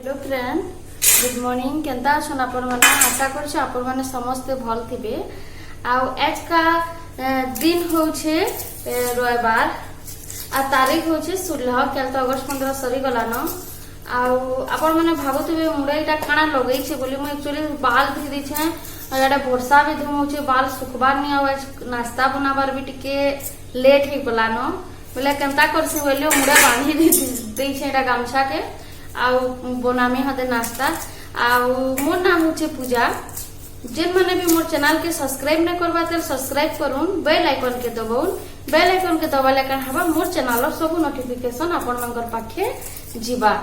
Hello friend, good morning. केंता अछन आपण माने? आशा करछ आपण माने समस्त भल थिबे। आज का दिन होछे रविवार आ तारीख होछे 16। कल तो अगस्त 15 सरी गला न। आपण माने भाबुथिबे मुड़ाईटा काना लगई छे बोली मु एक्चुअली बाल धि दै छे। एटा वर्षा भी धुम होछे, बाल सुखबार नि आवाज नाश्ता बनाबार भी टिके लेट ही गला न। बोले केंता करसी बोले मुड़ा बांधी दै छे एटा गामछा के बनामी हदे नाश्ता। मोर नाम होचे पूजा। जेन माने भी मोर चैनल के सब्सक्राइब न करबा तेल सब्सक्राइब करून, बेल आइकन के दबाउन। बेल आइकन के दबाले कान हबा मोर चैनल सब नोटिफिकेशन आपण मंगर पाखे जीवा।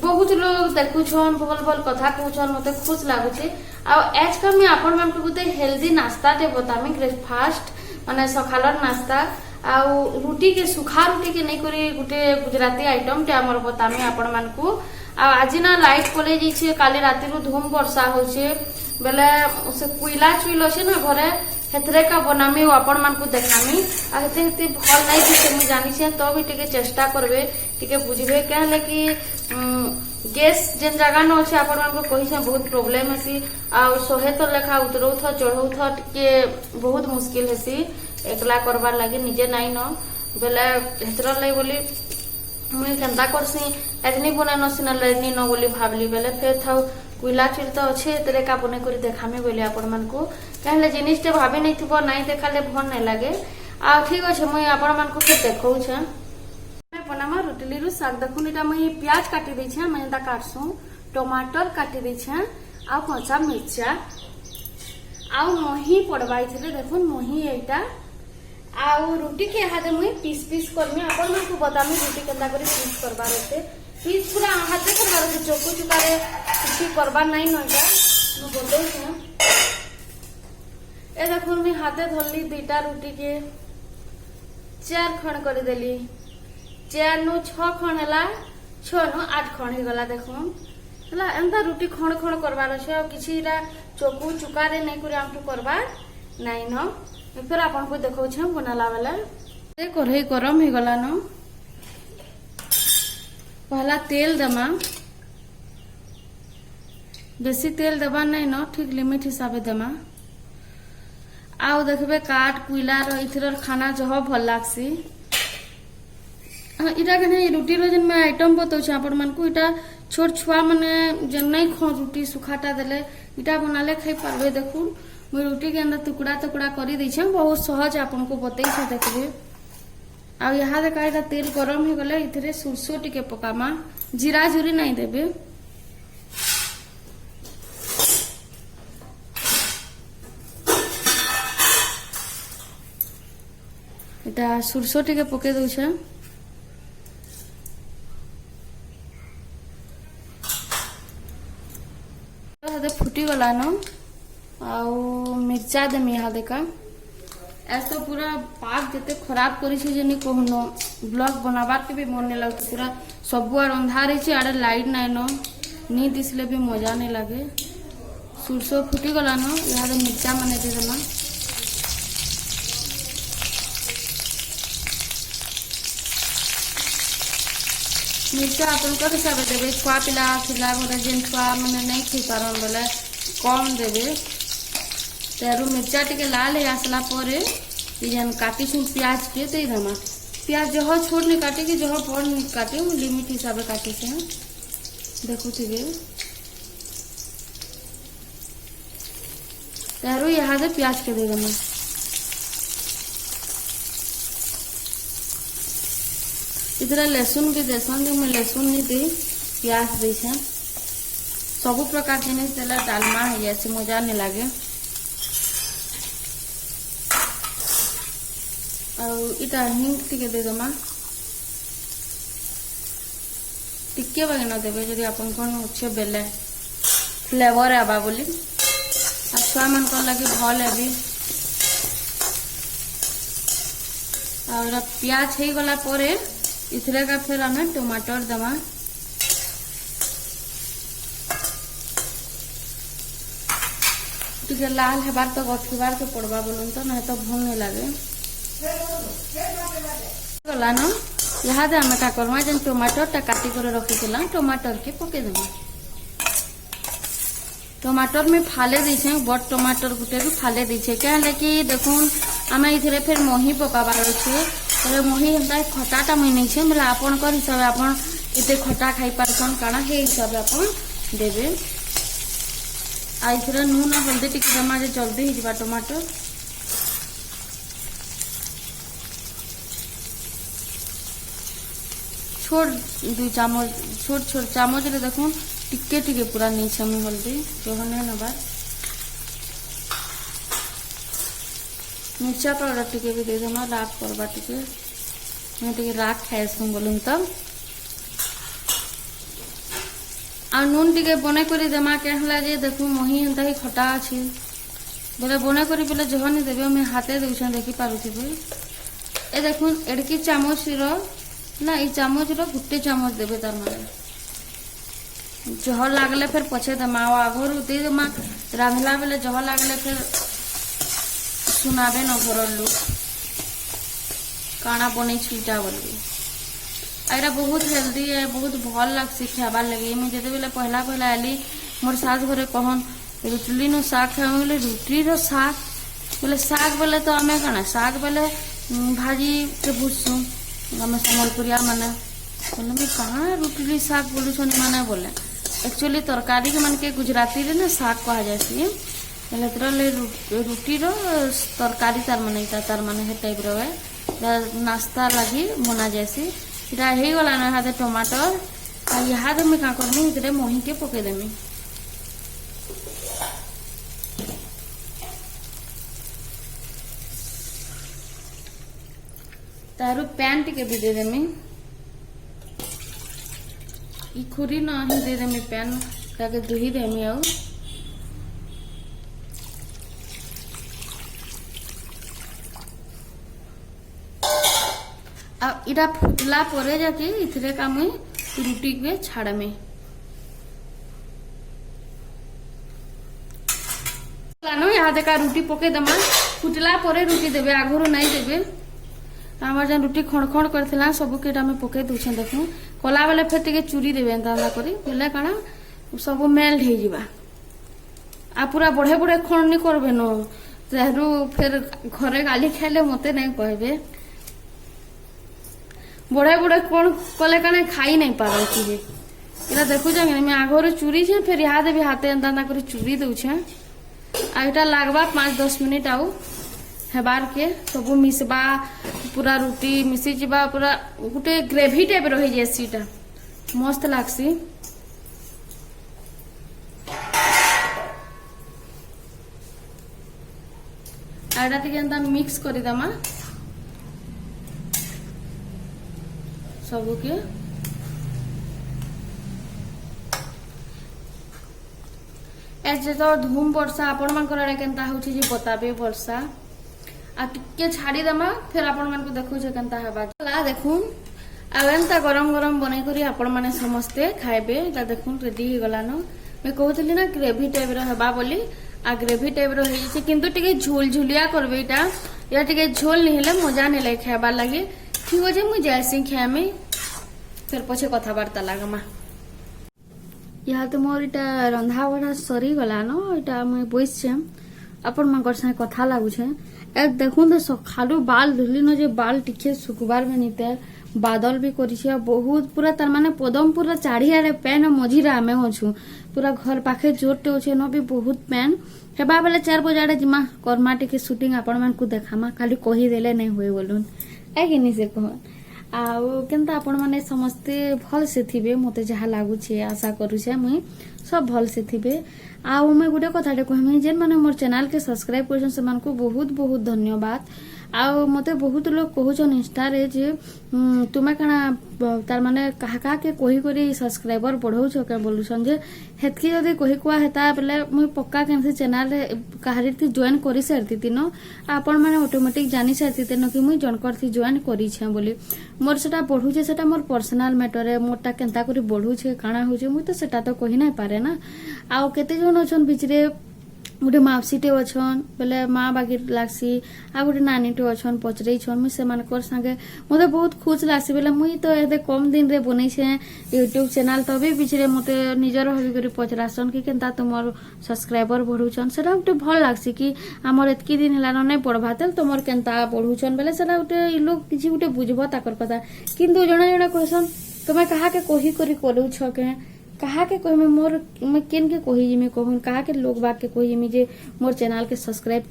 बहुत लोग देखुछन, भल भल कथा कहउछन, मते खुश लागुछे। आज का मैं आपण मन को गुते हेल्दी नाश्ता ते बतामी। ब्रेकफास्ट माने सखालर नाश्ता रुटी के सुखा रुटी के नहीं करी गुटे गुजराती आइटम टे हमर बतामी आपण मान को। आज ना लाइट पले जाइछे, काली राती रु धूम वर्षा होछे बेले से कोयला चुइल अछि ना घरे, हेतरे का बनामी आपण मान को देखामी। आ हेते हेते भल नै कि मु जानि छे तो भी टिके चेष्टा करबे, टिके बुझबे कहले कि गैस जेन जगह न अछि आपण मान को कहि छे बहुत प्रॉब्लम अछि। सोहे तो लेखा उतरौ थ चढ़ौ थ टिके बहुत मुश्किल हेसी एकला करबार लागे निजे नाइ न बेले हेतर लै बोली मुई केंता करसी एजनी बने नसिना लेनी न बोली भाबली बेले फेर थाउ कोइला चिर तो अच्छे तेरे का बने करी देखामी बोली आपण मान को। कहले जिनिस ते भाबी नै थिबो नाइ देखाले भन नै लागे। ठीक अछि मुई आपण मान को फेर देखौ छ बनामा रोटली रु साग। देखुन एटा मुई प्याज काटी दै छ, मैं ता काटसु, टमाटर काटी दै छ, आ कच्चा मिर्चा मोही पड़वाई थिले। देखुन मोही एटा रुटी के हाथे मुई पीस पीस करमी। आपण मन को बतामी रुटी केंता करी पीस करबार होते। पीस पूरा हाथे करबार होते, चोकू चुकारे किछि करबार नै नइगा मु बोलौ छ। ए देखुन मी हाथे धरली दुईटा रुटी के 4 खण कर देली। 4 नु 6 खण हला, 6 नु 8 खण हे गला। देखुन हला एंता रुटी खण खण करबार छै। किछिरा चोकू चुकारे नै करी हमटू करबार नै न। फिर आपन को देखौ छ बनाला वाला ए कढ़ाई गरम हे गला न। पहला तेल दमा, बेसी तेल देबा नै न, ठीक लिमिट हिसाबे दमा। देखबे काट कुइला रो इथरर खाना जह भल लागसी। इटा कने रुटी रो जन में आइटम बतौ छ आपन मन को। इटा छोट छुआ माने जन नै ख रुटी सुखाटा देले इटा बनाले खाइ पारबे। देखुन मुई रुटी के अंदर टुकड़ा टुकड़ा करी दै छै, बहुत सहज आपन को बतै छै। देखबे यहाँ देखा एटा तेल गरम हे गले, इथरे सुरसो टिके पकामा, जीरा झुरी नै देबे। एटा सुरसो टिके पके दउ छै। हदे फुटी गला न। मिर्चा देमी यहाँ देखा ऐसा पूरा पाक जते खराब करी छै जनी कहनो ब्लॉग बनाबार के भी मन नै लगत। पूरा सब आर अंधार है, आड़े लाइट नै न, नी दिसले भी मजा नै लागे। सुरसो फुटी गला न, यहाँ दे मिर्चा माने दे देना। मिर्चा अपन कर हिसाब देबे। छुआ पिला खिला बोले जेन छुआ माने नै खि पारन बोले कम देबे। तेरु मिर्चा टिके लाल है आसला परे जन काटी छु प्याज के दे दमा। प्याज जह छोड़ ने काटे के जह बड़ ने काटे लिमिट हिसाब काटे से देखु थिबे। तेरु यहाँ दे प्याज के दे दमा। इधर लहसुन भी देसन दे, मैं लहसुन नहीं दे प्याज दे छ। सब प्रकार जिनिस देला डालमा है ऐसे मजा नहीं लागे। इटा हिंग टिके दे दमा, टिके बागे देबे जदि आपन कोन अच्छे बेले फ्लेवर आबा बोली। आ छुआ मन को लगे भल है भी। और प्याज हे गला परे इथरे का फिर हमें टमाटर दमा। टिके लाल हेबार तो गठिबार के पड़बा बोलन तो नहीं तो भल नहीं लागे गला न। यहाँ आम क्या करमा जेन टमाटर टा काटी कर रखी टमाटर के पकेदेमा। टमाटर में फाले दीछे बड़ टमाटर गुटे भी फाले दीछे क्या कि देखुन आम ये फिर मही पकाबार अच्छे मही एंता खटाटा मुई नहीं बोले आपण हिसाब से आप इतने खटा खाई पार्सन काଣା हे हिसाब से आप देवे। आइथरे नून हल्दी टिके देमा जे जल्दी हो टमाटर। छोट 2 चामच छोट छोट चामच रे देखुन टिके टिके पूरा नहीं छमी हल्दी जोहने नबार। मिर्चा पाउडर टिके भी दे देमा राग करबा टिके मैं टिके राग खाएसु बोलूं तब। आ नून टिके बने करी देमा के हला जे देखु मही एंता ही खटा अछि बोले बने करी बोले जोहने देबे मैं हाथे देउछन देखि पारुथिबे। ए देखुन एडकी चामच रो ना ये चामच रो गुटे चामच देवे तार माने जह लागले फिर पछे देमा आघर दे देमा रांधला बेले जह लागले फिर सुनाबे न घर लोग काना बनै छीटा बोली। आइरा बहुत हेल्दी है बहुत भल लागसी खाबार लगे। मुझे जेते बेले पहला पहला आली मोर सास घरे कहन रुटली नो साग खाए बोले रुटी रो साग बोले साग बोले तो आमे काना साग बोले भाजी के बुझसु आम सम्बलपुरिया माने बोले मैं कहाँ रुटली साग बोलूँ माने बोले एक्चुअली तरकारी के मन के गुजराती रे ना साग कहा जासी बोले रुटी रो तरकारी तार माने तार माने हे टाइप रो है नाश्ता लगी बना जैसी इटा हे गला ना हाथे टमाटर आ यहाँ मैं क्या करमी इतरे मही के पके देमी। तारू पैन टिके भी दे देमी ई खुरी ना ही दे देमी पैन ताके दुही देमी आउ इटा फुटला परे जाके इथरे का मुई रुटी के छाड़मे लानो यहाँ देखा रुटी पके दमा फुटला परे रुटी देबे आगुरु नहीं देबे। आमार जन रुटी खण खण करथिला सब केटा में पके दूछन देखु कला बेले फिर टिके चूरी देबे एंता करी बोले काना सब मेल्ट हे जिबा आ पूरा बढ़े बढ़े खण नहीं करबे न तेहरू फिर घरे गाली खाइले मते नहीं कहबे बढ़े बढ़े कौन कले काने खाई नहीं पार चीजे इला देखु जागे मैं आगरे चूरी छे फिर यहाँ देवी हाथे एंता करी चूरी दूछे आ इटा लागबा 5-10 मिनट आउ हेबार के सब मिसबा पूरा रुटी मिसी जीवा पूरा गोटे ग्रेवी टाइप रही जैसीटा मस्त लागसी। आड़ा टिके एंता मिक्स करी दमा सबके एजे तो धूम वर्षा आपण मानकर आड़े केनता होछि जे बताबे वर्षा आ टिके छाड़ी दमा फिर आपण मान को देखु जे केनता हेबा ला देखुन आ एंता गरम गरम बनै करी आपण माने समस्ते खाइबे ला देखुन रेडी हो गला न मैं कहउतली ना ग्रेवी टाइप रो हेबा बोली आ ग्रेवी टाइप रो हे छै किंतु टिके झोल झुलिया करबे इटा या टिके झोल नहीं हेले मजा नहीं लागे खाइबा लागि ठीक हो जे मु जैसी खाए में फिर पछे कथबार्ता लागमा। यहाँ तो मोर इटा रंधा बड़ा सरी गला न इटा मुई बइछे अपन मानकर संगे कथा लागुछे ए देखुन तो सखालु बाल धुली न जे बाल टिके सुकुबार में निते बादल भी करिछे बहुत पूरा तार माने पदम पूरा चाड़ियारे पेन मझिरा आमे होछु पूरा घर पाखे जोरटे होछे न भी बहुत पेन हेबा बेले 4 बजे जिमा कर्मा टिके शूटिंग आपण मान को देखामा खाली कही देले नहीं होय बोलुन ए किनी से कह आउ केनता आपण माने समस्ते भल से थिबे मते जहा लागु छे आशा करू छे मुई सब भल से थिबे आउ मैं गुटे कथाटे कहमी जेन माने मोर चैनल के सब्सक्राइब करछन से मान को बहुत बहुत धन्यवाद। आउ मते बहुत लोग कहउछन इंस्टा रे जे तुमे कना तार माने कहा कहा के कही करी सब्सक्राइबर बढ़ौ छ के बोलुछन जे हेतकी जदी कही कुआ हेता बेले मुई पक्का केनसे चैनल रे काहरी थी जॉइन करि सरती तिनो आपण माने ऑटोमेटिक जानि सरती तिनो कि मुई जन करथी जॉइन करि छ बोली मोर सेटा बढ़ु छे सेटा मोर पर्सनल मैटर है मोरटा केनता करी बढ़ु छे काना हो छे मुई तो सेटा तो कहि नै पारे ना आउ केते जन अछन बिचरे गोटे माउसीटे अच्छन बेले माँ बागी लागसी आ गोटे नानीटे अच्छन पचरईछन मुई सेमानकर संगे मते बहुत खुश लागसी बेले मुई तो एते कम दिन रे बनैछे यूट्यूब चैनल तबे बिचरे मते निजर हबी करी पचरासन कि केनता तुमर सब्सक्राइबर बढ़ुछन सेटा गोटे भल लागसी कि हमर एतकी दिन हेला नै पढ़बा तेल तुमर केनता बढ़ुछन बेले सेटा गोटे इ लोग किछि गोटे बुझबो ताकर कथा किंतु जणा जणा कहसन तुमे कहा के कहि करी करूछ के कहा के कहमे मोर मैं केन के कही जिमी कहूं कहा के लोग बाग के कही जिमी जे मोर चैनल के सब्सक्राइब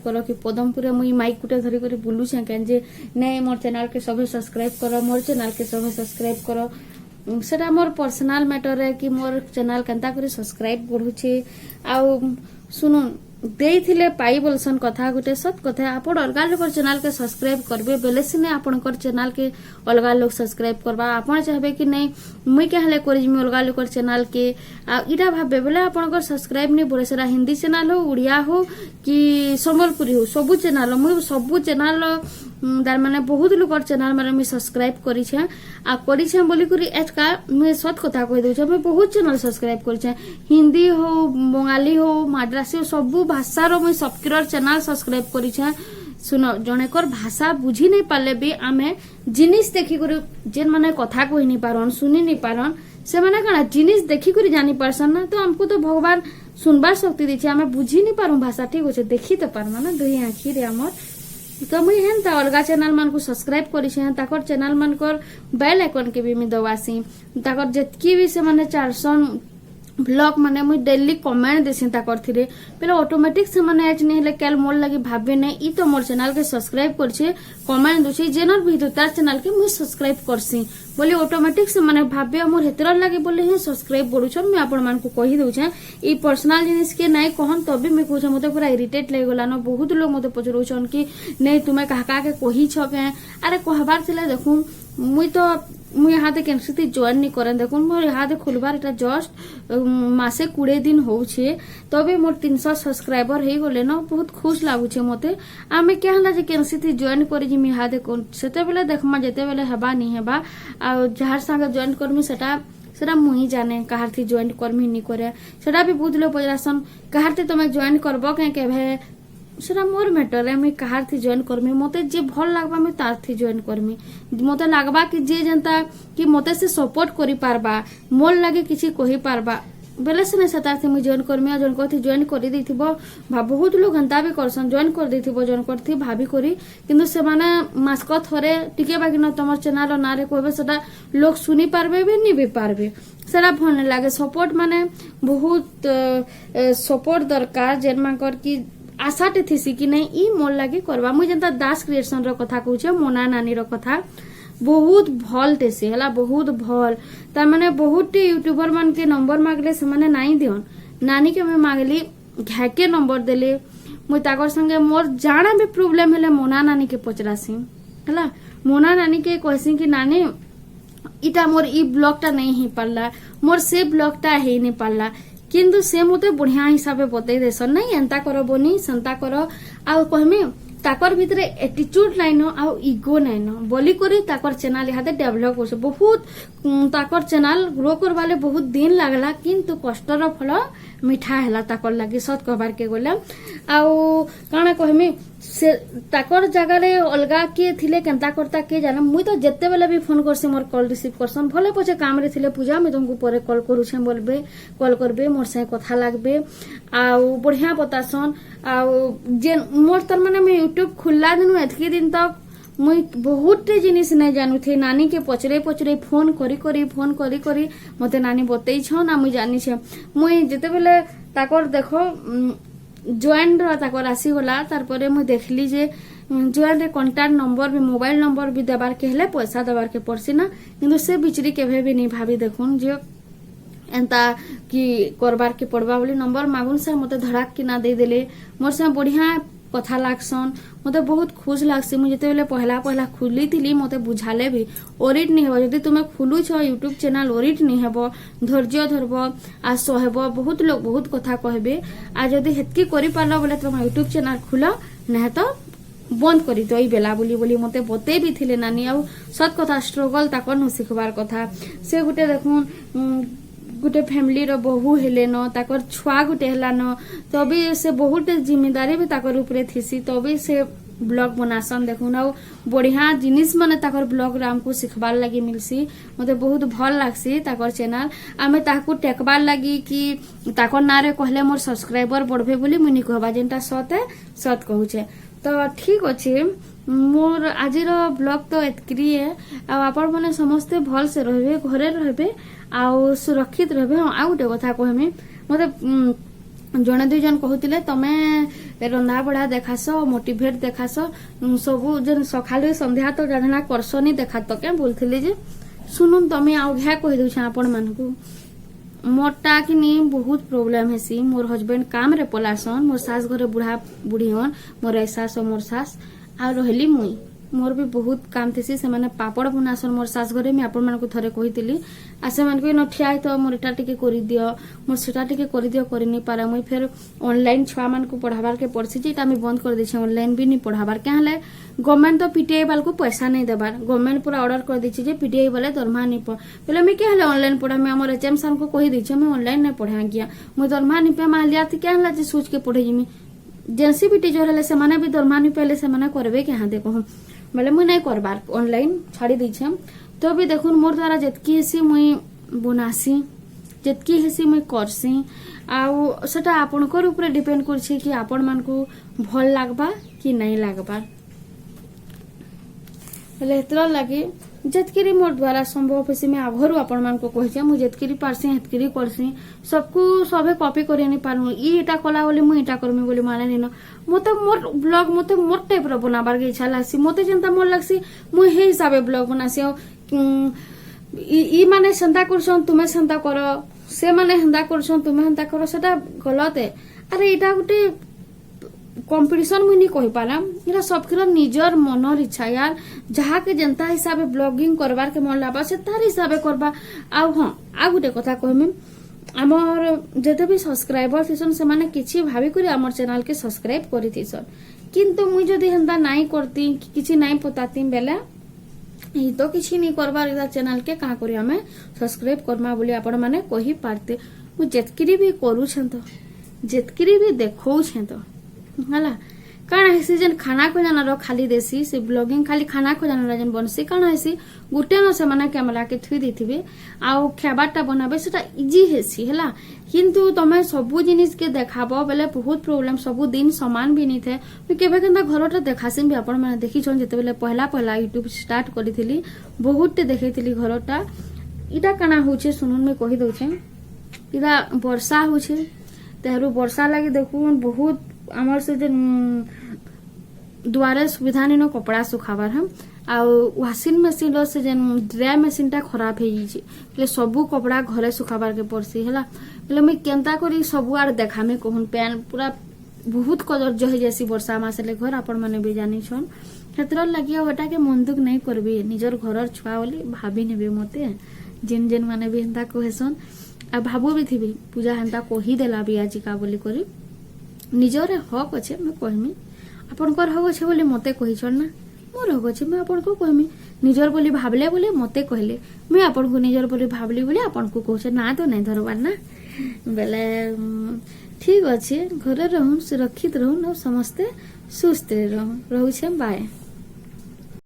करो कि पदमपुरे मुई माइक कुटे धरी करी बुलू छे केन जे नै मोर चैनल के सभे सब्सक्राइब करो मोर चैनल के सभे सब्सक्राइब करो सेटा मोर पर्सनल मैटर है कि मोर चैनल केनता करी सब्सक्राइब बढ़ुछे आ सुनुन देइथिले पाई बोलसन कथा गोटे सत कथा आपण अलगा लोग चैनल के सब्सक्राइब करबे बेले सिने आपनकर चैनल के अलगा लोग सब्सक्राइब करबा आपण चाहबे कि नहीं मुई कहले करी जिमी अलगा लोग चैनल के आ इटा भाबे बेले आपनकर सब्सक्राइब नहीं बोले सेरा हिंदी चैनल हो उड़िया हो कि संबलपुरी हो सबु चैनल मुई सबु चैनल तार माने बहुत लोकर चैनल माने मैं सब्सक्राइब करी छे आ करी छे बोली करी एटका मैं सत कथा कहि दउ छे मैं बहुत चैनल सब्सक्राइब करी छे हिंदी हो बंगाली हो मद्रासी हो सबु भाषा रो मैं सबकर चैनल सब्सक्राइब करी छे सुनो जनेकर भाषा बुझी नहीं पाले भी आमे जिनिस देखि करी जेन माने कथा कहि नहीं पारन सुनी नहीं पारन से माने कना जिनिस देखि करी जानी परसन ना तो हमको तो भगवान सुनबार शक्ति दी आमे बुझी नहीं पारू भाषा ठीक होचे देखि तो पारमा ना दुई आँखी रे हमर तो मुई हेनता अलगा चैनल मान को सब्सक्राइब करी छे ताकर चैनल मान कर बेल आइकन के भी मी दबासी ताकर जतकी भी से माने 400 ब्लॉग माने मुई डेली कमेंट देसी ताकर थिरे पहले ऑटोमेटिक से माने एच नहीं ले केल मोर लगी भाबे नै ई तो मोर चैनल के सब्सक्राइब करछे कमेंट दोछी जेनर भी तार चैनल के मुई सब्सक्राइब करसी बोले ऑटोमेटिक से माने भाबे मोर हेतर लगे बोले ही सब्सक्राइब बढ़ुछन मैं आपण मान को कहि दउछे ई पर्सनल जिनिस के नै कहन तबे मैं कहछे मते पूरा इरिटेट लागि गला न बहुत लोग मते पचरउछन कि नै तुमे काका के कहि छ के अरे कहबार थिले देखु मुई यहाँ कैंसिटी जॉइन नहीं करें देखो मोर यहाँ खुलबार इटा जस्ट मासे 20 दिन होउछे तबे मोर 300 सब्सक्राइबर हे गले न बहुत खुश लागुछे मते आमे क्या हला जे कैंसिटी जॉइन करी जिमी यहाँ देखो सेते बेले देखमा जेते बेले हेबा नहीं हेबा आ जहार संगे जॉइन करमी सेटा मुही जाने कहार थी जॉइन करमी नहीं करे सेटा भी बहुत लोग पजरासन कहार थी तमे जॉइन करबो के भे सेटा मोर मैटर है मैं कहार थी जॉइन करमी मते जे भल लागबा मैं तार थी जॉइन करमी मते लागबा कि जे जनता कि मते से सपोर्ट करि पारबा मोर लागे किछि कहि पारबा बेले से नै सतार थी मैं जॉइन करमी आ जॉइन करथि जॉइन करि दैथिबो बहुत लोग हंता भी करसन जॉइन कर दैथिबो जॉइन करथि भाभी करी किंतु से माने मास्क थरे टिके बाकी न तमर चैनल ना रे कहबे सेटा लोग सुनी पारबे भी नहीं भी पारबे सेटा भल नै लागे सपोर्ट माने बहुत सपोर्ट दरकार जेन माकर की आशाटे थी कि नहीं ई मोर लगे करवा मुझे जनता दास क्रिएशन रो कथा कहूचे मोना नानी रो कथा बहुत भल तेसी हला बहुत भल तार माने बहुत यूट्यूबर मान के नंबर मांगले से माने नाही दियन नानी के मैं मांगली घाके नंबर देले मुई ताकर संगे मोर जाना भी प्रॉब्लम हेले मोना नानी के पचरासी हला मोना नानी के कहसी कि नानी इटा मोर ई ब्लॉगटा नहीं ही पारला मोर से ब्लॉगटा हे नहीं पारला किंतु से मते बढ़िया हिसाब बतई देसन नहीं एंता करो बोनी संता करो आ कहमी ताकर भितरे एटीट्यूड नाइन आ इगो नाइन बोली करी ताकर चैनल यहाँ डेवलप हो बहुत ताकर चैनल ग्रो करवाले बहुत दिन लगला किंतु कष्टर फल मिठा है ताकर लगी सत कहबार के गले आउ काना कहमी से ताकर जगह अलगा किए थिले केनता करता के जाने मुई तो जेते बेले भी फोन करसी मोर कॉल रिसीव करसन भले पछे काम रे थिले पूजा मैं तुमको परे कॉल करूछे बोलबे कॉल करबे मोर से कथा लागबे आउ बढ़िया बतासन आउ जे मोर तर माने मैं यूट्यूब खुल्ला दिनु एतकी दिन तक मुई बहुत जिनिस नहीं जानू थे नानी के पचरे पचरे फोन करी मते नानी बतई छन आ मुई जानी छे मुई जेते बेले ताकर देखो जॉइन ताकर आसी गला तारपरे मुई देखली जे जॉइन रे कांटेक्ट नंबर भी मोबाइल नंबर भी देबार के हेले पैसा देबार के पड़सी ना किंतु से बिचरी केभे भी नहीं भाभी देखुन जे एंता कि करबार के पड़बा बोली नंबर मागुन से मते धड़ाक कि ना दे देले मोर से बढ़िया कथा लागसन मते बहुत खुश लागसी मुझे जेते पहला खुली थी मते बुझाले भी ओरिट नहीं हेबो जदि तुमे खुलु छ यूट्यूब चैनल ओरिट नहीं हेबो धैर्य धरबो आ सहबो बहुत लोग बहुत कथा कहबे आ जदि हेतकी करि पारलो बोले तुम यूट्यूब चैनल खुलो नहीं तो बंद करी दई बेला बोली मते बते भी थिले नानी आ सत कथा स्ट्रगल ताकर न सिखबार कथा से गुटे देखुन गुटे फैमिली रो बहु हेले न ताकर छुआ गुटे हेला न तो भी से बहुत जिम्मेदारी भी ताकर ऊपर थीसी तो भी से ब्लॉग बनासन देखुन आ बढ़िया जिनिस माने ताकर ब्लॉग रे हमको सिखबार लगी मिलसी मते बहुत भल लागसी ताकर चैनल आमे ताकू टेकबार लगी कि ताकर नारे कहले मोर सब्सक्राइबर बढ़बे बोली मुनी कहबा जेंटा सत है सत कहूचे तो ठीक अच्छे मोर आज ब्लॉग तो एतकरी है आपण मैंने समस्ते भल से रहे घरे रहे आ सुरक्षित रहे हाँ आ गोटे कथा कहमी मत जड़े दुई जन कहते तमे रंधा बढ़ा देखास मोटिवेट देखास सबू जन सकाल संध्या तो जाना करसनी देखा तो क्या बोलते जे सुनुन तमे आउ घे कही दउछ आपण मानकू मोरटा कि नहीं बहुत प्रोब्लेम है मोर हस्बैंड काम रे पलासन मोर सास घरे बुढ़ा बुढ़ी हन मोर सास और मोर सास आ रहली मुई मोर भी बहुत काम थी से माने पापड़ बनासन मोर सास घरे मैं आपण मानकू थरे कहितली आ से मानकू न ठिया तो मोर एटा टिके करि दियो मोर सेटा टिके करि दियो करि नहीं पारा मुई फिर ऑनलाइन छुआ मानकू पढ़ाबार के पड़सी जेटा मैं बंद कर देछि ऑनलाइन भी नहीं पढ़ाबार के हले गवर्नमेंट तो पीटीआई वाल को पैसा नहीं देबार गवर्नमेंट पूरा ऑर्डर कर देछि जे पीटीआई वाले दरमा नहीं पहले मैं के हले ऑनलाइन पढ़ा मैं हमर एचएम सर को कहि देछि मैं ऑनलाइन नहीं पढ़ा गया मुई दरमा नहीं पे मान लिया के हला जे सोच के पढ़े जिमी जेंसी भी टीचर हले से माने भी दरमा नहीं पहले से माने करबे के हां देखो बोले मुई नहीं करबार ऑनलाइन छाड़ी दी तो भी देखुन मोर द्वारा जितकी हेसी मुई बनासी जितकी हेसी मुई करसी आउ सेटा आपनकर ऊपर डिपेंड करछि कि आपण मानकू भल लागबा कि नहीं लागबा बोले एतरा लगे जितकी मोर द्वारा संभव हेसी मैं आघरू आपण मानकू कहिछे मु जितकी पारसी हेतकी करसी सबको सबे कॉपी करे नहीं पारु इटा कला बोले मु इटा करमी बोले माने नहीं मते मोर ब्लॉग मते मोर टाइप रो बनाबार के इच्छा लागसी मते जेंता मोर लागसी मु हे हिसाबे ब्लॉग बनासी ई माने संता करछन तुमे संता करो से माने हंदा करछन तुमे हंदा करो सेटा गलत है अरे इटा गुटे कंपटीशन मुई नहीं कहि पारा इरा सबकर निजर मनर इच्छा यार जहा के जनता हिसाबे ब्लॉगिंग करबार के मन लाबा से तार हिसाबे करबा आ हां आ गुटे कथा कहमी आमर जते भी सब्सक्राइबर थिसन से माने किछि भाबी करी आमर चैनल के सब्सक्राइब करी थिसन किंतु मुई जदी हंदा नाही करती किछि नाही पताती बेले ई तो किछि नहीं करबार इदा चैनल के का करी हमें सब्सक्राइब करमा बोली आपण माने कहि पारते मु जेतकरी भी करू छन तो जेतकरी भी देखौ छन तो हला काना हेसी जन खाना को जाना रो खाली देसी से ब्लॉगिंग खाली खाना को जाना जन बनसी काना हेसी गुटे न से माने कैमरा के थुई देथिबे आउ खेबाटा बनाबे सेटा इजी हेसी हला किंतु तमे सबु जिनिस के देखाबो बेले बहुत प्रॉब्लम सबु दिन समान भी नहीं थे मैं केबे केनता घरटा देखासिन भी आपण माने देखि छन जते बेले पहला यूट्यूब स्टार्ट करिथिली बहुत देखैथिली घरटा इटा काना होचे सुनुन में कहि दउछे इदा वर्षा होचे तेहरु वर्षा लागि देखुन बहुत आमर से जे द्वारे सुविधा नहीं न कपड़ा सुखाबार हम आ वाशिंग मशीन रो से जेन ड्राई मशीन टा खराब हे जी ले सबु कपड़ा घरे सुखाबार के पड़सी हला ले मैं केनता करी सबु आर देखा में कहून पैन पूरा बहुत कलर जो है जैसी वर्षा मास ले घर आपण माने भी जानी छन क्षेत्र लगिया ओटा के मन दुख नहीं करबे निजर घरर छुआ बोली भाभी नेबे मते जेन जेन माने भी हंता कहेसन आ भाबो भी थिबी पूजा हंता कहि देला भी आज का बोली करी निजर हक अच्छे मैं कहमी आपनकर हक अच्छे बोली मते कहि छन ना मोर हक अच्छे मैं आपन को कहमी निजर बोली भाबले बोली मते कहले मैं आपन को निजर बोली भाबली बोली आपन को कहछे ना तो नहीं धरबार ना बेले ठीक अच्छे घरे रहूं सुरक्षित रहूं और समस्ते सुस्थ रहूं रहू छे बाय।